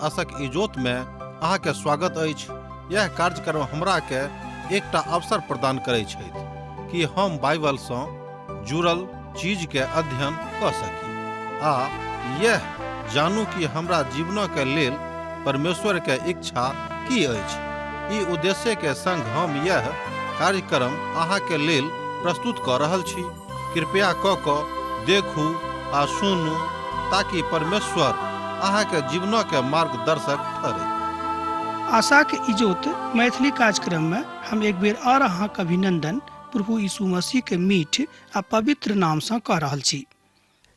आशक इजोत में अहाँ के स्वागत अछि। यह कार्यक्रम हमरा के एकटा अवसर प्रदान करैत छथि कि हम बाइबल सँ जुड़ल चीज के अध्ययन क सकी आ यह जानू कि हमरा जीवन के लेल परमेश्वर के इच्छा की अछि। ई उद्देश्य के संग हम यह कार्यक्रम अहाँ के लेल प्रस्तुत क रहल छी। कृपया क देखू आ सुनू ताकि परमेश्वर अहाँ के जीवन के मार्गदर्शक ठहरे। आशा के इजोत मैथिली कार्यक्रम में हम एक बेर और अहाँ के अभिनंदन प्रभु यीशु मसीह के मीठ आ पवित्र नाम से कह रहल छी।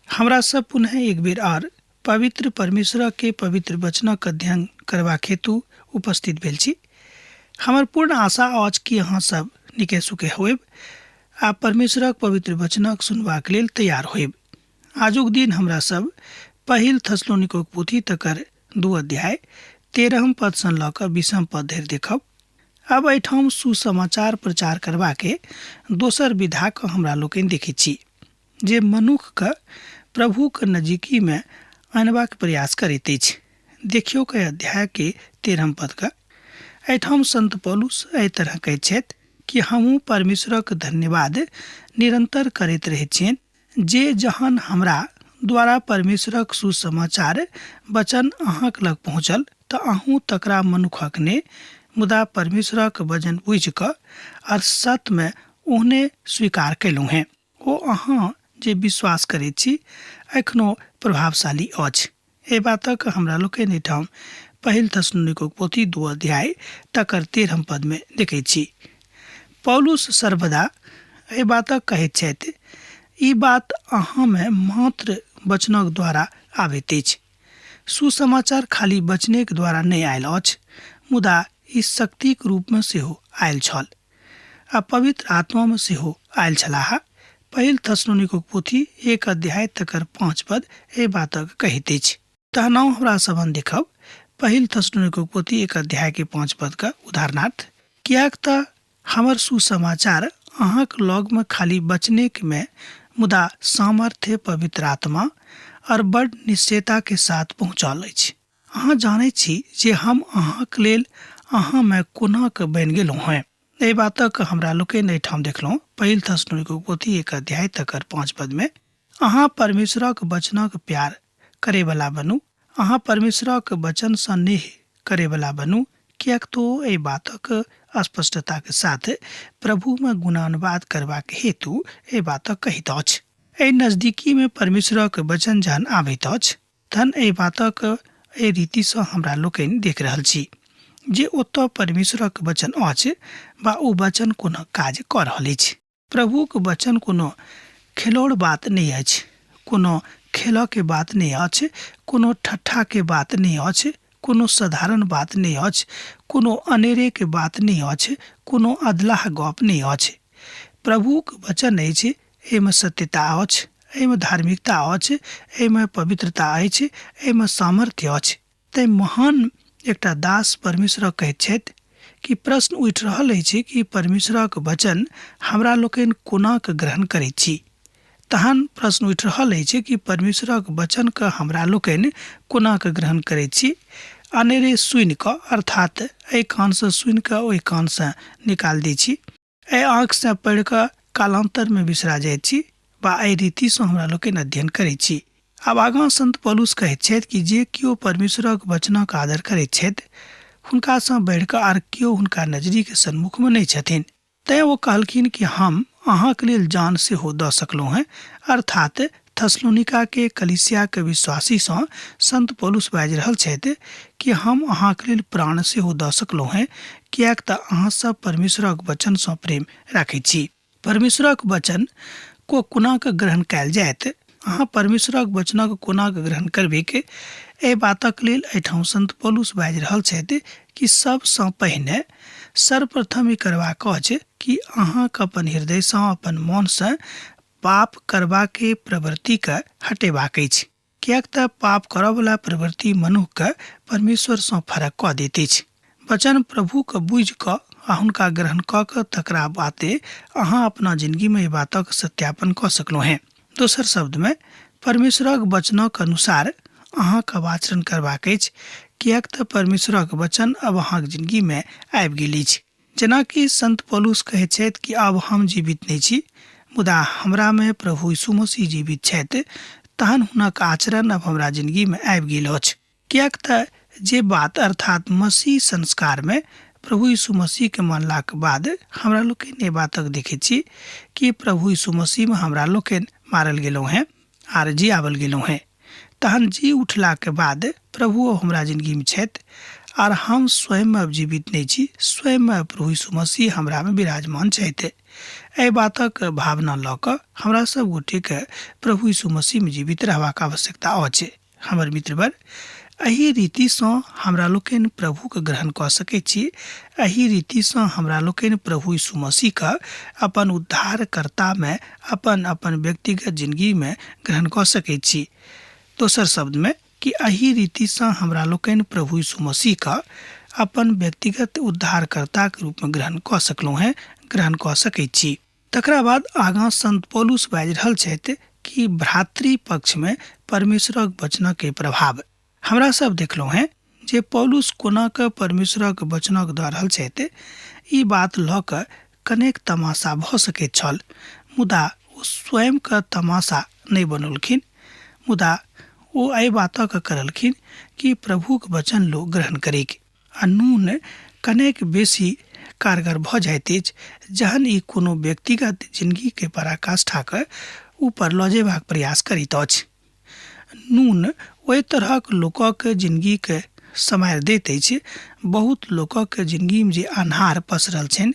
हमरा सब पुनः एक बेर और पवित्र परमेश्वर के पवित्र वचनक अध्ययन करबाक हेतु उपस्थित भेल छी। हमर पूर्ण आशा अछि कि अहाँ सब नीके सुखे होएब आ परमेश्वरक पवित्र वचनक सुनबाक लेल तैयार होएब। आजुक दिन हमरा सब पहिल थस्सलुनीके पोथी तकर 2 अध्याय 13 पद सँ लऽ कऽ 20 पद धरि देखब। अब एहिठाम सुसमाचार प्रचार करबाके दोसर विधा के हमरा लोकनि देखै छी जे मनुख के प्रभु के नजदीकी में आनबाक प्रयास करैत अछि। देखियो के अध्याय के 13 पद का एहिठाम संत पौलुस एहि तरह कहैत छथि कि हमहूँ परमेश्वरक धन्यवाद निरंतर करैत रहै छियनि जे जहन हमरा द्वारा परमेश्वरक सुसमाचार वचन अहाँक लग पहुँचल तऽ अहूँ तकरा मनुखक ने मुदा परमेश्वरक वचन बुझि कऽ और सत्य में ओहने स्वीकार कयलहुँ हैं। ओ अहाँ जे विश्वास करैत छी एखनो प्रभावशाली अछि। एहि बातक हमरा लोकनि एहिठाम पहिल थस्सलुनीके पोथी 2 अध्याय तकर 13 पद में देखै छी। पौलुस सर्वदा एहि बातक कहैत छथि ई बात अहाँ में मात्र वचनक द्वारा आबैत अछि। सुसमाचार खाली वचने के द्वारा नहीं आयल अछि मुदा ई शक्तिक रूप में सेहो आयल छल आ पवित्र आत्मा में सेहो आयल छलाह। पहिल थस्सलुनीके पोथी 1 अध्याय तकर 5 पद एहि बातक कहैत अछि। तहनाउ हमरा सबन देखब पहिल थस्सलुनीके पोथी 1 अध्याय के 5 पद का उदाहरणार्थ कियाक तऽ हमर सुसमाचार अहाँक लग में खाली वचने में मुदा सामर्थ्य पवित्र आत्मा और बड़ निश्चयता के साथ पहुँचल अछि। अहाँ जानै छी जे हम अहाँक लेल अहाँ में कोना के बनि गेलहुँ हैं। एहि बातक हमरा लोकनि एहिठाम देखलहुँ पहिल थस्सलुनीके पोथी 1 अध्याय तकर 5 पद में अहाँ परमेश्वरक वचनक प्यार करे वाला बनू। अहाँ परमेश्वरक वचन सँ नेह करे वाला बनू कियाक तो एहि बातक स्पष्टता के साथ प्रभु में गुणानुवाद करबाक हेतु एहि बातक कहैत अछि। एहि नजदीकी में परमेश्वरक वचन जहन आबैत अछि तहन एहि बातक एहि रीति सँ हमरा लोकनि देख रहल छी जे ओतऽ परमेश्वरक वचन अछि बा ओ वचन कोनो काज कऽ रहल अछि। प्रभुक वचन कोनो खेलौड़ बात नहीं अछि, कोनो खेल के बात नहीं अछि, कोनो ठट्ठा के बात नहीं अछि, कोनो साधारण बात नहीं अछि, कोनो अनेरे के बात नहीं अछि, कोनो अधलाह गप नहीं अछि। प्रभुक वचन अछि एहिमे सत्यता अछि, एहिमे धार्मिकता अछि, एहिमे पवित्रता अछि, एहिमे सामर्थ्य अछि। तै महान एकटा दास परमेश्वर कहैत छथि कि प्रश्न उठि रहल अछि कि परमेश्वरक वचन हमरा लोकनि कोना के ग्रहण करैत छी। तहन प्रश्न उठि रहल अछि कि परमेश्वरक वचन के हमरा लोकनि कोना के ग्रहण करैत छी। अनेरे सुनि कऽ अर्थात एहि कान से सुनि कऽ ओहि कान से निकाल दै छी, एहि आँख से पढ़ि कऽ कालांतर में बिसरा जाइत छी बा एहि रीति सँ हमरा लोकनि अध्ययन करैत छी। आब आगाँ संत पौलुस कहैत छथि कि जे केओ परमेश्वरक वचनक आदर करैत छथि हुनका सँ बढ़ि कऽ आर केओ हुनका नजरी के सन्मुख में नहीं छथिन। तैं वो कहलखिन कि हम अहाँक लेल जान सेहो दऽ सकलहुँ हैं। अर्थात थस्सलुनीका के कलीसिया के विश्वासी सँ संत पौलुस बाजि रहल छथि कि हम अहाँक लेल प्राण सेहो दऽ सकलहुँ हैं कियाक तऽ अहाँ सब परमेश्वरक वचन सँ प्रेम राखैत छी। परमेश्वरक वचन को कोना के ग्रहण कयल जायत, अहाँ परमेश्वरक वचनक कोना के ग्रहण करबे के एहि बातक लेल एहिठाम संत पौलुस बाजि रहल छथि कि सब सँ पहिने सर्वप्रथम ई करबाक अछि कि अहाँक अपन हृदय सँ अपन मन सँ पाप करबा के प्रवृत्ति के हटेबाक अछि। कियाक तऽ पाप करऽ वाला प्रवृत्ति मनुष्य के परमेश्वर सँ फरक कऽ दैत अछि। वचन प्रभु के बुझि कऽ आ हुनका ग्रहण कऽ कऽ तकरा बाते अहाँ अपना जिंदगी में ई बातक सत्यापन कऽ सकलहुँ हैं। दोसर शब्द में परमेश्वरक वचनक अनुसार अहाँक अब आचरण करबाक अछि, किएक तऽ परमेश्वरक वचन अब अहाँक जिंदगी में आबि गेल अछि। जेना कि संत पौलुस कहैत छथि कि अब हम जीवित नहीं छी, मुदा हमरा में प्रभु यीशु मसीह जीवित छथि, तहन हुनक आचरण अब हमरा जिंदगी में आबि गेल अछि। किएक तऽ जे बात अर्थात मसीह संस्कार में प्रभु यीशु मसीह के मानलाक बाद हमरा लोकनि ए बातक देखे छी कि प्रभु यीशु मसीह में हमरा लोकनि मारल गेलहुँ हैं आर जियावल गेलहुँ हैं। तहन जी उठला के बाद प्रभु हमरा जिंदगी में छथि आर हम स्वयं अब जीवित नहीं छी, स्वयं प्रभु यीशु मसीह हमरा में विराजमान छथि। एहि बातक भावना लऽ कऽ हमरा सब गोटे के प्रभु यीशु मसीह में जीवित रहबाक आवश्यकता अछि। हमर मित्रवर, एही रीति सँ हमरा लोकनि प्रभु के ग्रहण कऽ सकैत छी। एही रीति सँ हमरा लोकनि प्रभु यीशु मसीह के अपन उद्धारकर्ता में अपन व्यक्तिगत जिंदगी में ग्रहण कऽ सकैत छी। दोसर शब्द में कि एही रीति सँ हमरा लोकनि प्रभु यीशु मसीह का अपन व्यक्तिगत उद्धारकर्ता के रूप में ग्रहण कऽ सकलहुँ हैं, ग्रहण कऽ सकैत छी। तकरा बाद आगाँ संत पौलुस बाजि रहल छथि कि भ्रातृ पक्ष में परमेश्वरक वचनक के प्रभाव। हमरा सब देखलहुँ हैं जे पौलुस कोना कऽ परमेश्वरक वचनक दऽ रहल छथि। ई बात लऽ कऽ कनेक तमाशा भऽ सकैत छल, मुदा ओ स्वयं के तमाशा नहीं बनौलखिन, मुदा ओ एहि बातक करलखिन कि प्रभुक वचन लोग ग्रहण करेक। आ नून कनेक बेसी कारगर भऽ जाइत अछि जहन ई कोनो व्यक्तिगत जिंदगी के पराकाष्ठा के ऊपर लऽ जेबाक प्रयास करैत अछि। नून ओहि तरहक लोकक जिंदगी के समार दैत अछि। बहुत लोकक जिंदगी में जे अन्हार पसरल छनि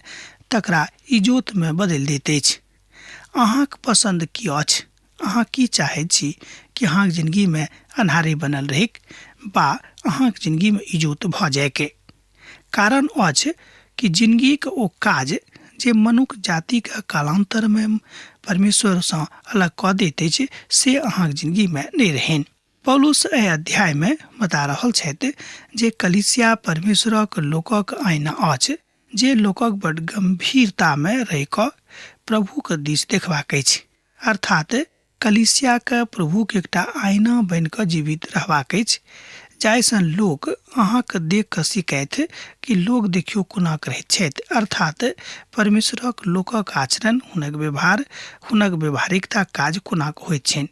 तकरा इजोत में बदलि दैत अछि। अहाँक पसंद की अछि? अहाँ की चाहैत छी कि अहाँक जिंदगी में अन्हारे बनल रहैक बा अहाँक जिंदगी में इजोत भऽ जायके? कारण अछि कि जिंदगी के ओ काज जे मनुष्य जाति के कालांतर में परमेश्वर से अलग कऽ दैत अछि से अहाँक जिंदगी में नहीं रहेन। पौलुस एहि अध्याय में बता रहल छथि जे कलीसिया परमेश्वरक लोकक आईना अछि, जे लोकक बड़ गंभीरता में रहि कऽ प्रभु के दिस देखबाक अछि। अर्थात कलीसिया के प्रभु के एकटा आईना बनि कऽ जीवित रहबाक अछि, जाहिसँ लोक अहाँके देख कऽ सिखैत कि लोग देखियो कोना करैत छथि। अर्थात परमेश्वरक लोकक आचरण, हुनक व्यवहार, हुनक व्यवहारिकता काज कोना होइत छनि।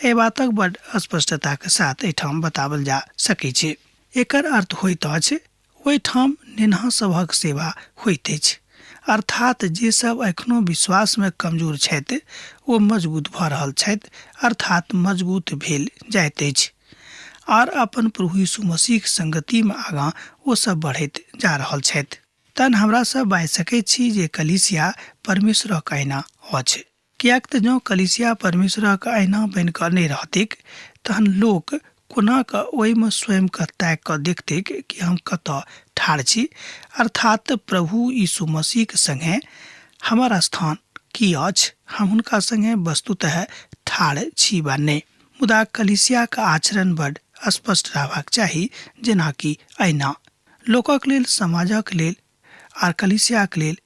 एहि बातक बड़ स्पष्टता के साथ एहिठाम बतावल जा सकै छै। एकर अर्थ होइत अछि ओहिठाम नेनहा सभक सेवा होइत अछि। अर्थात जे सब एखनो विश्वास में कमजोर छथि ओ मजबूत भऽ रहल छथि, अर्थात मजबूत भेल जाइत अछि और अपन प्रभु यीशु मसीह के संगति में आगाँ ओ सब बढ़ैत जा रहल छथि। तहन हमरा सब बाजि सकैत छी जे कलीसिया परमेश्वरक आईना अछि। किएक तऽ जँ कलीसिया परमेश्वरक आईना बनि कऽ नहीं रहतिक तहन लोक कोना कऽ ओहिमे स्वयं के ताकि कऽ देखतिक कि हम कतऽ ठाढ़ छी, अर्थात प्रभु यीशु मसीह के संगे हमर स्थान की अछि, हम हुनका संगे वस्तुतः ठाढ़ छी वा नहीं। मुदा कलीसिया के आचरण बड़ स्पष्ट रहबाक चाही, जेना कि आईना। लोकक लेल, समाजक लेल आर कलीसियाक लेल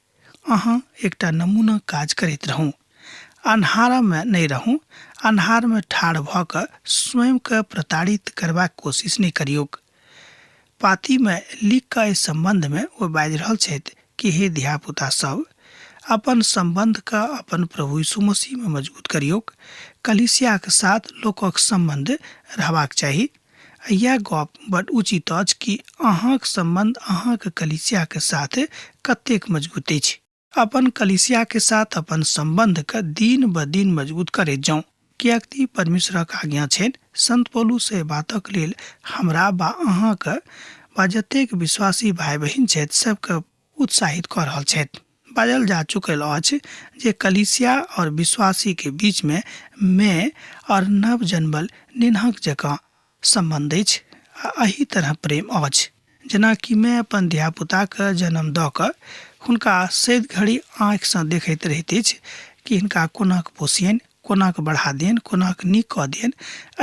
अहाँ एकटा नमूना काज करैत रहू। अन्हार में नहीं रहू। अन्हार में ठाढ़ भऽ कऽ स्वयं के प्रताड़ित करबाक कोशिश नहीं करियौ। पाती में लिख कऽ इस संबंध में वो बाजि रहल छथि कि हे धियापुता सब, अपन संबंध का अपन प्रभु यीशु मसीह में मजबूत करियौ। कलीसिया के साथ लोकक संबंध रहबाक चाही। यह गप बड़ उचित अछि कि अहाँक संबंध अहाँक कलीसिया के साथ कतेक मजबूत अछि। अपन कलीसिया के साथ अपन संबंध के दिन ब दिन मजबूत करैत जाऊँ, किएक कि परमेश्वरक आज्ञा छनि। संत पौलुस एहि बातक लेल हमरा बा अहाँक बा जतेक विश्वासी भाई बहिन छथि सबके उत्साहित कऽ रहल छथि। बाजल जा चुकल अछि जे कलीसिया और विश्वासी के बीच में और नव जन्मल निन्हक जकाँ संबंध अछि। एही तरह प्रेम अछि जेना कि मैं अपन धियापुता के जन्म दऽ कऽ हुनका सैद घड़ी आँखि सँ देखैत रहैत अछि कि हिनका कोना कऽ पोसियनि, कोना कऽ बढ़ा दियनि, कोना कऽ नीक कऽ दियनि।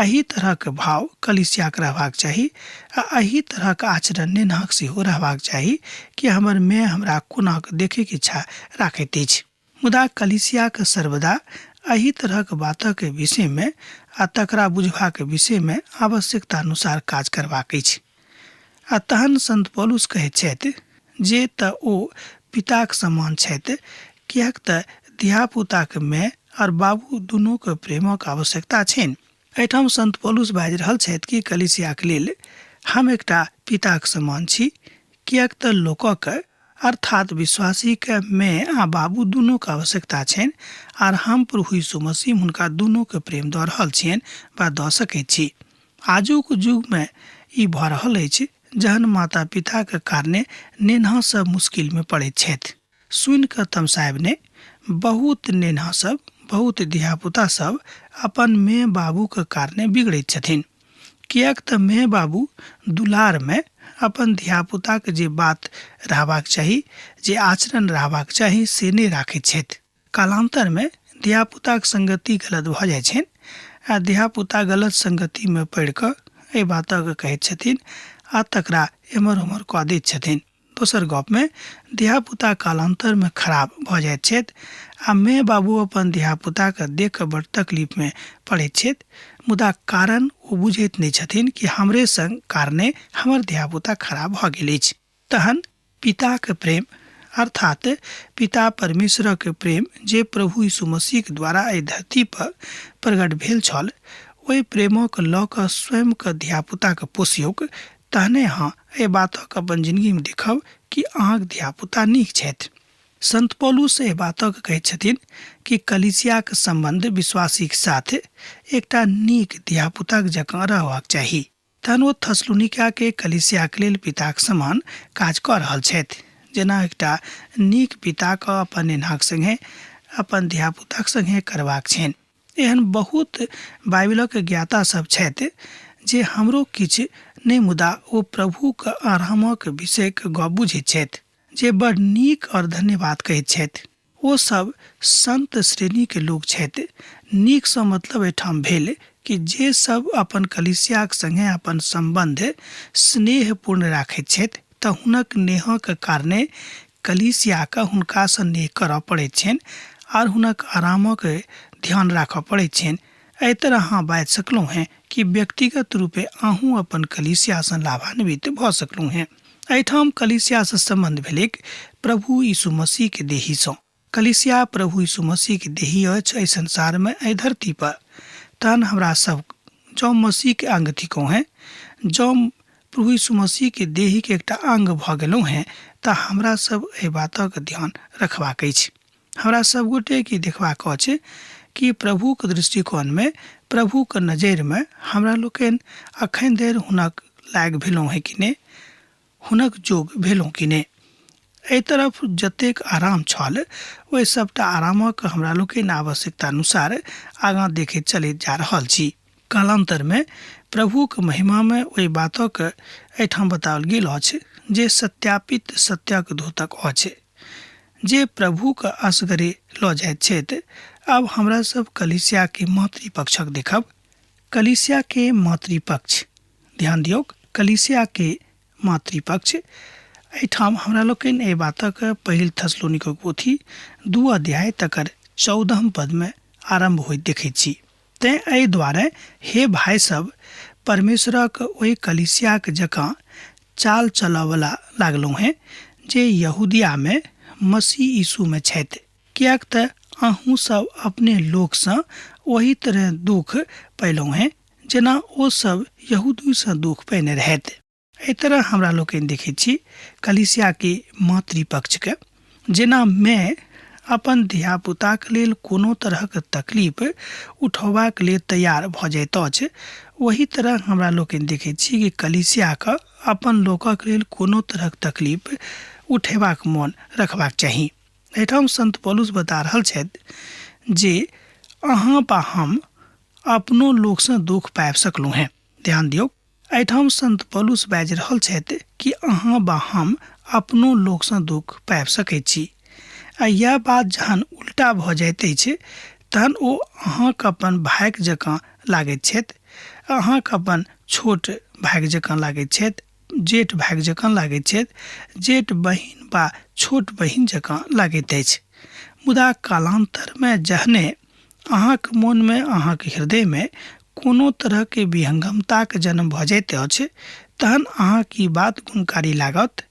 एही तरह के भाव कलीसिया के रहबाक चाही आ एही तरह के आचरण नेनहक सेहो रहबाक चाही कि हमर माय हमरा कोना कऽ देखे के इच्छा राखैत अछि। मुदा कलीसिया के सर्वदा एही तरह के बातक विषय में आ तकरा बुझबाक विषय में आवश्यकता अनुसार काज करबाक अछि। आ तहन संत पौलुस कहैत छथि जे तऽ ओ पिताक समान छथि, किएक तऽ धियापुताक माय और बाबू दुनूके प्रेमक आवश्यकता छनि। एहिठाम संत पौलुस बाजि रहल छथि कि कलीसियाक लेल हम एकटा पिताक समान छी, किएक तऽ लोकक अर्थात विश्वासी के माय आ बाबू दुनू के आवश्यकता छनि और हम प्रभु यीशु मसीह हुनका दुनू के प्रेम दऽ रहल छियनि वा दऽ सकैत छी। आजुक युग में ई भऽ रहल अछि जहन माता पिता के कारणे नेनहा सब मुश्किल में पड़ैत छथि। सुनि कऽ तमसायब ने, बहुत नेनहा सब, बहुत धियापुता सब अपन माय बाबू के कारणे बिगड़ैत छथिन, किएक तऽ माय बाबू दुलार में अपन धियापुता के जे बात रहबाक चाही, जे आचरण रहबाक चाही से नहि राखैत छथि। कालांतर में धियापुताक संगति गलत भऽ जाइ छनि आ धियापुता गलत संगति में पड़ि कऽ एहि बातक कहैत छथिन आ तकरा एम्हर ओम्हर कऽ दैत छथिन। दोसर गप में धियापुता कालांतर में खराब भऽ जाइत छथि आ माय बाबू अपन धियापुता के देख कऽ बड़ तकलीफ में पड़ैत छथि, मुदा कारण ओ बुझैत नहि छथिन कि हमरे संग कारणे हमर धियापुता खराब भऽ गेल अछि। तहन पिता के प्रेम अर्थात पिता परमेश्वर के प्रेम जे प्रभु यीशु मसीह के द्वारा एहि धरती पर प्रकट भेल छल, ओहि प्रेमक लऽ कऽ स्वयं के धियापुता के पोसियौक, तहने अहाँ एहि बातक अपन जिंदगी में देखब कि अहाँक धियापुता नीक छथि। संत पौलुस एहि बातक कहैत छथिन कि कलीसियाक संबंध विश्वासीक साथ एकटा नीक धियापुताक जकाँ रहबाक चाही। तहन ओ थस्सलुनीका के कलीसियाक लेल पिताक समान काज कऽ रहल छथि, जेना एकटा नीक पिताक अपन नेनहाक संगे अपन धियापुताक संगे करबाक छनि। एहन बहुत बाइबलक ज्ञाता सब छथि जे हमरो किछु नहि, मुदा ओ प्रभुक आरामक विषयक गप बुझैत छथि, जे बड़ नीक और धन्यवाद कहैत छथि। ओ सब संत श्रेणी के लोग छथि। नीक सँ मतलब एहिठाम भेल कि जे सब अपन कलीसियाक संगे अपन संबंध स्नेहपूर्ण राखैत छथि तऽ हुनक नेहक कारणे कलीसियाक हुनका सँ नेह करऽ पड़ैत छनि और हुनक आरामक ध्यान राखऽ पड़ैत छनि। एहि तरह अहाँ बाजि सकलहुँ हैं कि व्यक्तिगत रूपे अहूँ अपन कलीसिया सँ लाभान्वित भऽ सकलहुँ हैं। एहिठाम कलीसिया सँ संबंध भेलै प्रभु यीशु मसीह के देही सँ। कलीसिया प्रभु यीशु मसीह के देही अछि एहि संसार में, एहि धरती पर। तहन हमरा सब जँ मसीह के अंग थिकहुँ हैं, जँ प्रभु यीशु मसीह के देही के एकटा अंग भऽ गेलहुँ हैं, तऽ हमरा सब एहि बातक ध्यान रखबाक अछि। हमरा सब गोटे के देखबाक अछि कि प्रभु के दृष्टिकोण में, प्रभु के नजर में हमरा लोकनि अखन धरि हुनक लायक भेलहुँ हैं कि नहि, हुनक जोग भेलहुँ कि नहि। एहि तरफ जतेक आराम छल, ओहि सबटा आरामक हमरा लोकनि आवश्यकता अनुसार आगाँ देखैत चलैत जा रहल छी। कालांतर में प्रभु के महिमा में ओहि बातक एहिठाम बताओल गेल अछि जे सत्यापित सत्यक द्योतक अछि, जे प्रभु के असगरे लऽ जाइत छथि। अब हमरा सब कलीसिया के मातृपक्षक देखब। कलीसिया के मातृपक्ष, ध्यान दियौ, कलीसिया के मातृपक्ष। एहिठाम हमरा लोकनि एहि बातक पहिल थस्सलुनीक पोथी 2 अध्याय तकर 14 पद में आरंभ होइत देखैत छी। तैं एहि दुआरे हे भाई सब, परमेश्वरक ओहि कलीसियाक जकाँ चाल चलयवला लागलहुँ हैं जे यहूदिया में मसीह यीशु में छथि, किएक तऽ अहूँ सब अपने लोक सँ ओही तरह दुख पयलहुँ हैं जेना ओ सब यहूदी सँ दुख पयने रहथि। एहि तरह हमरा लोकनि देखैत छी कलीसिया के मातृपक्ष के, जेना माय अपन धियापुताक लेल कोनो तरहक तकलीफ उठौबाक लेल तैयार भऽ जाइत अछि, वही तरह हमरा लोकनि देखैत छी कि कलीसिया के अपन लोकक लेल कोनो तरहक तकलीफ उठेबाक मोन रखबाक चाही। एहिठाम संत पौलुस बता रहल छथि जे अहाँ बा हम अपनो लोक सँ दुख पाबि सकलहुँ हैं। ध्यान दियौ, एहिठाम संत पौलुस बाजि रहल छथि कि अहाँ बा हम अपनो लोक सँ दुख पाबि सकैत छी। आ यह बात जहन उल्टा भऽ जाइत अछि तहन ओ अहाँके अपन भाइक जकाँ लागैत छथि, अहाँके अपन छोट भाइक जकाँ लागैत छथि, जेठ भाइक जकाँ लागैत छथि, जेठ बहिन वा छोट बहिन जकाँ लागैत अछि। मुदा कालांतर में जहने अहाँके मोन में, अहाँके हृदय में कोनो तरह के विहंगमता के जन्म भ जाइत अछि तहन अहाँ की बात गुणकारी लागत।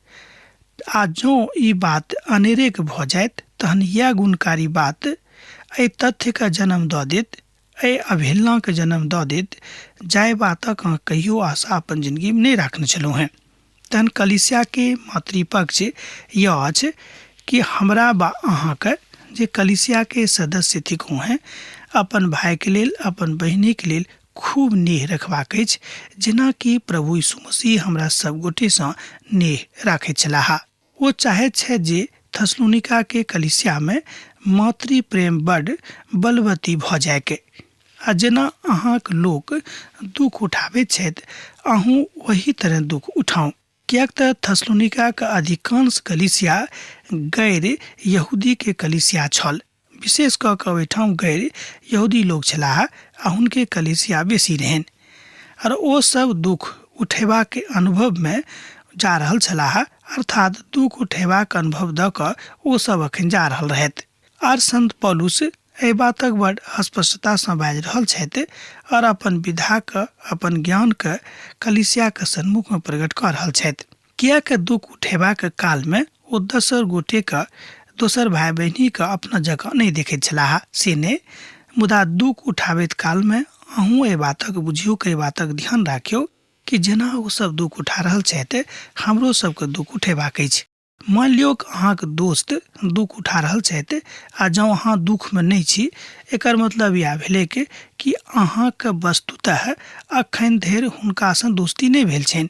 आ जँ ई बात अनेरेक भ जाइत तहन यह गुणकारी बात एहि तथ्य का जन्म दऽ देत, एहि अवहेलना के जन्म दऽ देत जाय बातक अहाँ कहियो आशा अपन जिंदगी में नहीं राखने छलहुँ हैं। तहन कलीसिया के मातृपक्ष यह अछि कि हमरा बा अहाँके जे कलीसिया के सदस्य थिकहुँ हैं अपन भाई के लेल, अपन बहिनी के लेल खूब नेह रखबाक अछि, जेना कि प्रभु यीशु मसीह हमरा सब गोटे सँ नेह राखैत छलाह। ओ चाहैत छै जे थस्सलुनीका के कलीसिया में मातृ प्रेम बड़ बलवती भ जायके। आ जेना अहाँक लोक दुख उठाबैत छथि अहूँ वही तरह दुख उठाउ, कियाक तऽ थस्सलुनीका के अधिकांश कलीसिया गैर यहूदी के कलीसिया छल। विशेष कऽ कऽ ओहिठाम गैर यहूदी लोग छलाह आ हुनके कलीसिया बेसी रहनि, और ओ सब दुख उठेबा के अनुभव में जा रहल छलाह, अर्थात दुख उठेबाक अनुभव दऽ कऽ ओ सब अखन जा रहल रहथि। आर संत पौलुस एहि बातक बड़ स्पष्टता सँ बाजि रहल छथि और अपन विधा के, अपन ज्ञान के कलीसिया के सन्मुख में प्रकट कऽ रहल छथि। कियाक दुख उठेबा के काल में ओ दोसर गोटे के, दोसर भाई बहिनी के अपना जगह नहीं देखैत छलाह से ने, मुदा दुख उठाबैत काल में अहूँ एहि बातक बुझियो के, एहि बातक ध्यान राखियो कि जेना ओ सब दुख उठा रहल छथि हमरो सबके दुख उठेबाक अछि। मान लियो कि अहाँके दोस्त दुख उठा रहल छथि आ जँ अहाँ दुख में नहीं छी, एकर मतलब यह भेलै कि अहाँके वस्तुतः अखन धरि हुनका सँ दोस्ती नहीं भेल छनि।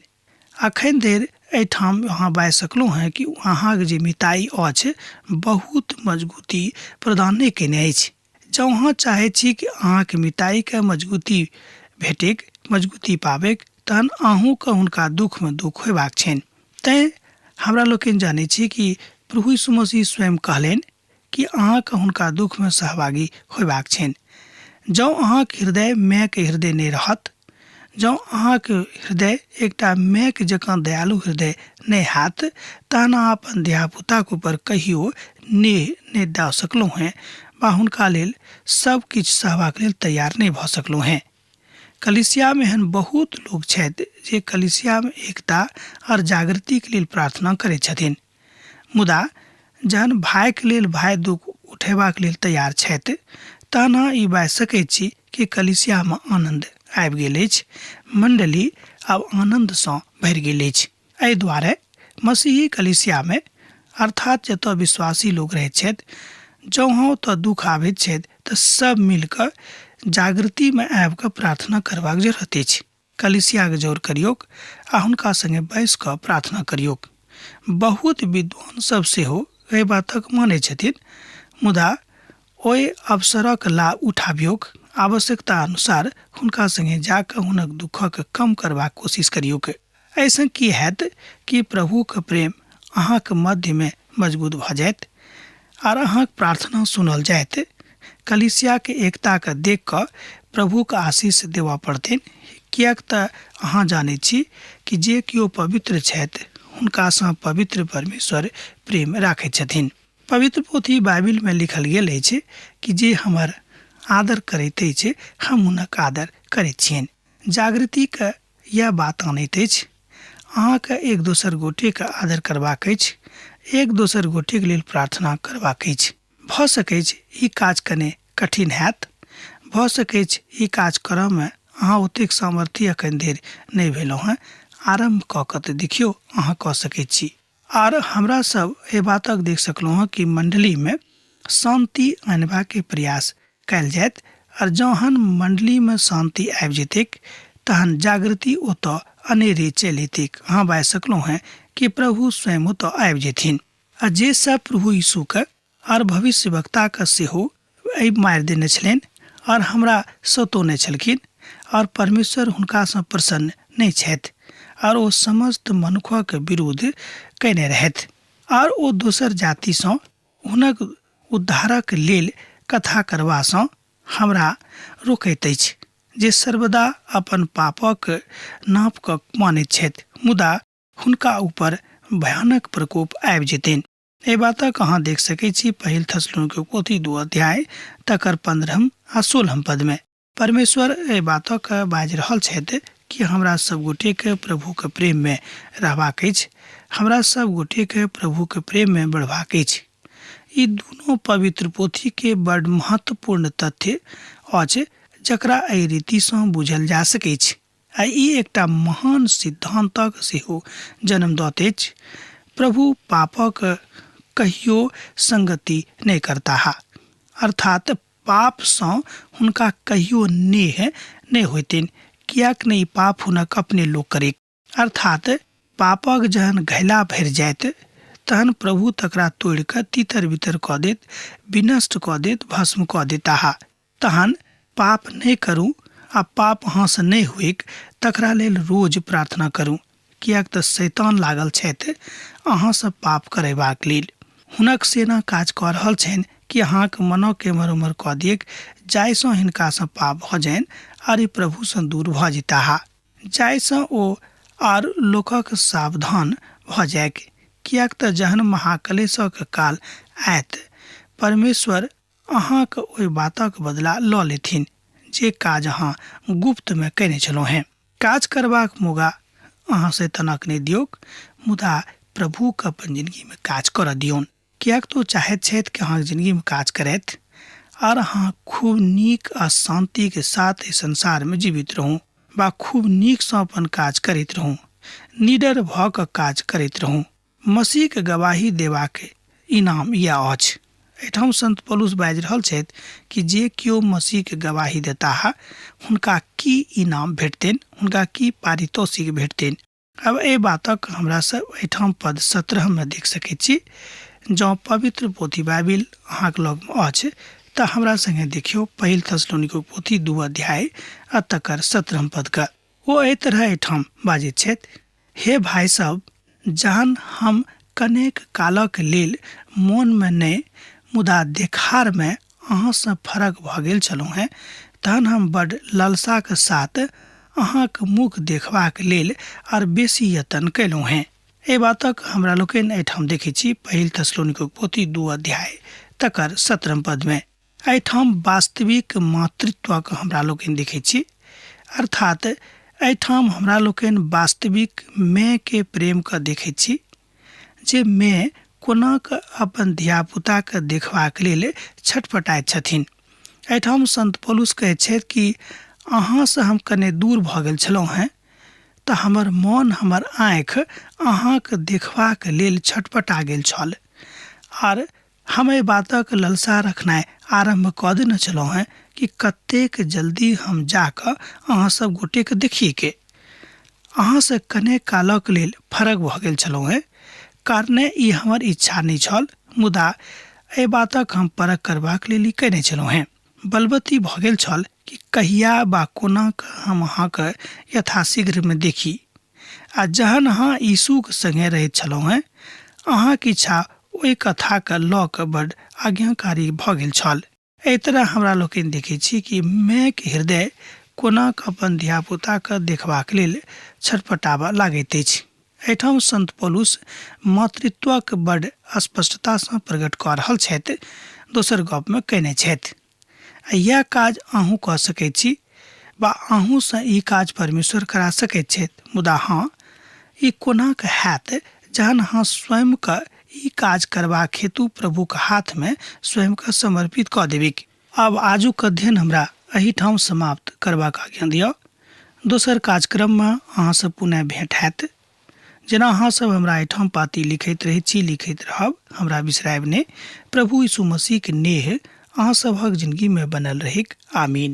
अखन धरि एहिठाम अहाँ बाजि सकलहुँ हैं कि अहाँके जे मिताई अछि बहुत मजबूती प्रदान नहीं केने अछि। जँ अहाँ चाहै छी कि अहाँके मिताई के मजबूती भेटैक, मजबूती पाबैक, तहन अहूँके हुनका दुख में दुख होयबाक छनि। तैं हमरा लोकनि जानै छी कि प्रभु यीशु मसीह स्वयं कहलनि कि अहाँके हुनका दुख में सहभागी होयबाक छनि। जँ अहाँके हृदय माय के हृदय नहीं रहत, जँ अहाँके हृदय एकटा माय के जकाँ दयालु हृदय नहीं हाथ, तहन अहाँ अपन धियापुता के ऊपर कहियो नेह नहीं दऽ सकलहुँ हैं वा हुनका लेल सब किछु सहबाक लेल तैयार नहीं भऽ सकलहुँ हैं। कलीसिया में एहन बहुत लोग छथि जे कलीसिया में एकता और जागृति के लेल प्रार्थना करैत छथिन, मुदा जहन भाई के लेल भाई दुख उठेबाक लेल तैयार छथि तहन अहाँ ई बाजि सकैत छी कि कलीसिया में आनंद आबि गेल अछि, मंडली आब आनंद सँ भरि गेल अछि। एहि दुआरे मसीही कलीसिया में, अर्थात जतऽ विश्वासी लोग रहैत छथि, जँ ओतऽ दुख आबैत छथि तऽ सब मिलकर जागृति में आबि कऽ प्रार्थना करबाक जरूरत अछि। कलीसिया के जोर करियौक आ हुनका संगे बैस कऽ प्रार्थना करियौक। बहुत विद्वान सब सेहो एहि बातक मानै छथिन, मुदा ओहि अवसरक लाभ उठाबियौक। आवश्यकता अनुसार हुनका संगे जाकऽ हुनक दुखक कम करबाक कोशिश करियौक। ऐसा की हैत कि प्रभु के प्रेम अहाँके मध्य में मजबूत भऽ जायत और अहाँक प्रार्थना सुनल जायत। कलीसिया के एकता के देख कऽ प्रभु के आशीष देवा पड़तनि, कियाक तऽ अहाँ जानै छी कि जे केओ पवित्र छथि हुनका सँ पवित्र परमेश्वर प्रेम राखैत छथिन। पवित्र पोथी बाइबिल में लिखल गेल अछि कि जे हमर आदर करैत अछि हम हुनक आदर करैत छियनि। जागृति के यह बात आनैत अछि अहाँके एक दोसर गोटे के आदर करबाक अछि, एक दोसर गोटे के लेल प्रार्थना करबाक अछि। भऽ सकै छै ई काज कने कठिन हैत, भऽ सकै छै ई काज करऽ में अहाँ ओतेक सामर्थ्य अखन धरि नहीं भेलहुँ हैं, आरम्भ कऽ कऽ तऽ देखियौ अहाँ कऽ सकैत छी। आर हमरा सब एहि बातक देख सकलहुँ हैं कि मंडली में शांति आनबा के प्रयास कयल जायत, और जहन मंडली में शांति आबि जेतैक तहन जागृति ओतऽ अनेरे चलि अयतैक। अहाँ बाजि सकलहुँ हैं कि प्रभु स्वयं ओतऽ आबि जेथिन। आ जे सब प्रभु यीशु के और भविष्यवक्ता के सेहो एहि मारि देने छलनि और हमरा सतौने छलखिन, और परमेश्वर हुनका सँ प्रसन्न नहीं छथि, और ओ समस्त मनुखक विरोध कयने रहथि, और ओ दोसर जाति सँ हुनक उद्धारक लेल कथा करबा सँ हमरा रोकैत अछि, जे सर्वदा अपन पापक नाप कऽ मानैत छथि, मुदा हुनका ऊपर भयानक प्रकोप आबि जेतनि। एहि बातक अहाँ देख सकैत छी पहिल थस्सलुनीके पोथी 2 अध्याय तकर 15 आ 16 पद में। परमेश्वर एहि बातक बाजि रहल छथि कि हमरा सब गोटेके प्रभुके प्रेममे रहबाक अछि, हमरा सब गोटेके प्रभुके प्रेममे बढ़बाक अछि। ई दुनू पवित्र पोथीके बड़ महत्वपूर्ण तथ्य अछि जकरा एहि रीतिसँ बुझल जा सकैत अछि। आ ई एकटा महान सिद्धांतक सेहो जन्म दैत अछि। प्रभु पापक कहियो संगति नहि करताह, अर्थात पापसँ हुनका कहियो नेह नहि होइतनि, कियाक नहि पाप हुनक अपने लोक करे। अर्थात पापक जहन घैला भरि जाइत तहन प्रभु तकरा तोड़ि कऽ तितर बितर कऽ देत, विनष्ट कऽ देत, भस्म कऽ देताह। तहन पाप नहि करू आ पाप अहाँसँ नहि हुइक तकरा लेल रोज प्रार्थना करू, कियाक तऽ शैतान लागल छथि अहाँसँ पाप करेबाक लेल। हुनक सेना काज कऽ रहल छनि कि अहाँक मनके मरोमर कऽ दियक, जाहिसँ हिनकासँ पाप भऽ जाइन आओर ई प्रभुसँ दूर भऽ जेताह, जाहिसँ ओ आर लोकक सावधान भऽ जायक। कियाक तऽ जहन महाक्लेशक काल आयत परमेश्वर अहाँक ओहि बातक बदला लऽ लेथिन जे काज अहाँ गुप्तमे कयने छलहुँ हेँ। काज करबाक मौका अहाँ शैतानक नहि दियौक, मुदा प्रभुके अपन जिन्दगीमे काज करऽ दियौन, कियाक तो चाहैत छथि कि अहाँके जिन्दगीमे काज करैथ और अहाँ खूब नीक आ शांतिके साथ एहि संसारमे जीवित रहू, वा खूब नीकसँ अपन काज करैत रहू, निडर भऽ कऽ काज करैत रहू। मसीहके गवाही देबाक इनाम इएह अछि। एहिठाम संत पौलुस बाजि रहल छथि कि जे केओ मसीहके गवाही देताह हुनका की इनाम भेटतनि, हुनका की पारितोषिक भेटतनि। अब एहि बातक हमरा सब एहिठाम पद 17 में देख सकैत छी। जँ पवित्र पोथी बाइबिल अहाँके लगमे अछि तऽ हमरा संगे देखियौ पहिल थिस्सलुनीके पोथी 2 अध्याय आ तकर 17 पदके। ओ एहि तरह एहिठाम बाजैत छथि, हे भाइ सब, जहन हम कनेक कालक लेल मोनमे नहि मुदा देखारमे अहाँसँ फरक भऽ गेल छलहुँ हेँ, तहन हम बड्ड लालसाके साथ अहाँके मुख देखबाक लेल और बेसी यत्न कयलहुँ हेँ। एहि बातक हमरा लोकनि एहिठाम देखै छी पहिल थिस्सलुनीके पोथी 2 अध्याय तकर 17 पदमे। एहिठाम वास्तविक मातृत्वक हमरा लोकनि देखै छी, अर्थात एहिठाम हमरा लोकनि वास्तविक मायके प्रेमके देखै छी, जे माय कोना कऽ अपन धियापुताके देखबाक लेल छटपटाइत छथिन। एहिठाम संत पौलुस कहैत छथि कि अहाँसँ हम कने दूर भऽ गेल छलहुँ हेँ तऽ हमर मन, हमर आँखि अहाँके देखबाक लेल छटपटा गेल छल, आर हम एहि बातक ललसा रखनाइ आरम्भ कऽ देने छलहुँ हेँ कि कतेक जल्दी हम जाकऽ अहाँ सब गोटेके देखिएके। अहाँसँ कने कालक लेल फरक भऽ गेल छलहुँ हेँ, कारणे ई हमर इच्छा नहि छल, मुदा एहि बातक हम परख करबाक लेल ई कयने छलहुँ हेँ। बलवती भऽ गेल छल कि कहिया वा कोना कऽ हम अहाँके यथाशीघ्रमे देखी। आ जहन अहाँ यीशुके संगे रहैत छलहुँ हेँ, अहाँके इच्छा ओहि कथाके लऽ कऽ बड्ड आज्ञाकारी भऽ गेल छल। एहि तरह हमरा लोकनि देखैत छी कि मायके हृदय कोना कऽ अपन धियापुताके देखबाक लेल छटपटाबऽ लागैत अछि। एहिठाम संत पौलुस मातृत्वक बड्ड स्पष्टतासँ प्रकट कऽ रहल छथि, दोसर गपमे कहने छथि। यह काज अहूँ कऽ सकैत छी, वा अहूँसँ ई काज परमेश्वर करा सकैत छथि, मुदा हाँ, ई कोना कऽ हैत जहन अहाँ स्वयंके ई काज करबाक हेतु प्रभुके हाथमे स्वयंके समर्पित कऽ देबै। अब आजुक अध्ययन हमरा एहिठाम समाप्त करबाक आज्ञा दिअ। दोसर कार्यक्रममे अहाँसँ पुनः भेँट हैत। जेना अहाँ सब हमरा एहिठाम पाती लिखैत रहै छी, लिखैत रहब, हमरा बिसरायब नहि। प्रभु यीशु मसीहके नेह अहाँ सभक जिंदगीमे बनल रहैक। आमीन।